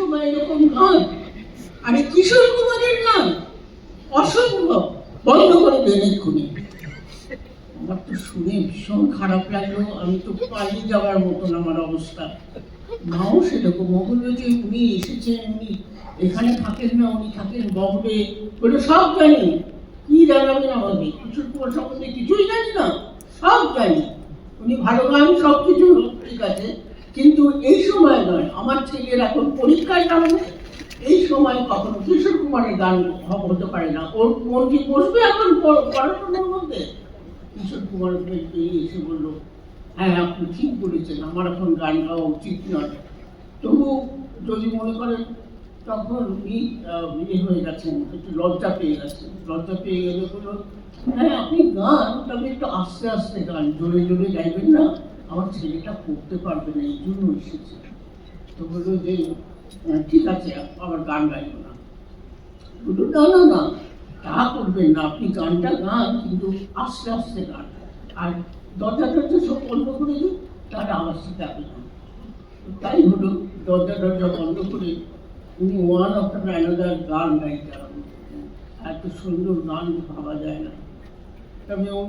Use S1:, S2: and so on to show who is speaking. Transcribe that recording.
S1: সময় এরকম গান, আরে কিশোর কুমারের গান অসম্ভব, বন্ধ করে দেন এক্ষুনি। আমার তো শুনে ভীষণ খারাপ লাগলো, আমি তো পালিয়ে যাওয়ার মতন আমার অবস্থা। মাও সেরকম, বললো যে উনি এসেছেন, উনি এখানে থাকেন না, উনি থাকেন বম্বে, বলে সব জানি। কি জানাবেন আমাকে? কিশোর কুমার সম্বন্ধে কিছুই জানি না? সব জানি, উনি ভালো গান, সব কিছু ঠিক আছে, কিন্তু এই সময় নয়। আমার ছেলের এখন পরীক্ষার সামনে, এই সময় কখনো কিশোর কুমারের গান হতে পারে না। ওর মন কি বসবে এখন পড়াশোনার মধ্যে? কিশোর কুমার এসে বললো, হ্যাঁ আপনি ঠিক বলেছেন, আমার এখন গান গাওয়া উচিত নয়। তবু যদি মনে করেন, তখন উনি হয়ে গেছেন, একটু লজ্জা পেয়ে গেছেন। লজ্জা পেয়ে গেলে বললো, হ্যাঁ আপনি গান, তবে একটু আস্তে আস্তে গান, জোরে জোরে গাইবেন না, আমার ছেলেটা পড়তে পারবে না, এই জন্য এসেছে। তো বললো যে ঠিক আছে, আবার গান গাইব না। বললো না না না, তা করবেন না, আপনি গানটা গান, কিন্তু আস্তে আস্তে গান, আর দরজা টরজা সব বন্ধ করে দিন, তার আওয়াজটা যাবে না। তাই হলো, দরজা বন্ধ করে উনি ওয়ান আফটার অ্যানাদার গান গাইতে আরম্ভ করলেন। এত সুন্দর গান ভাবা যায় না। তবে উনি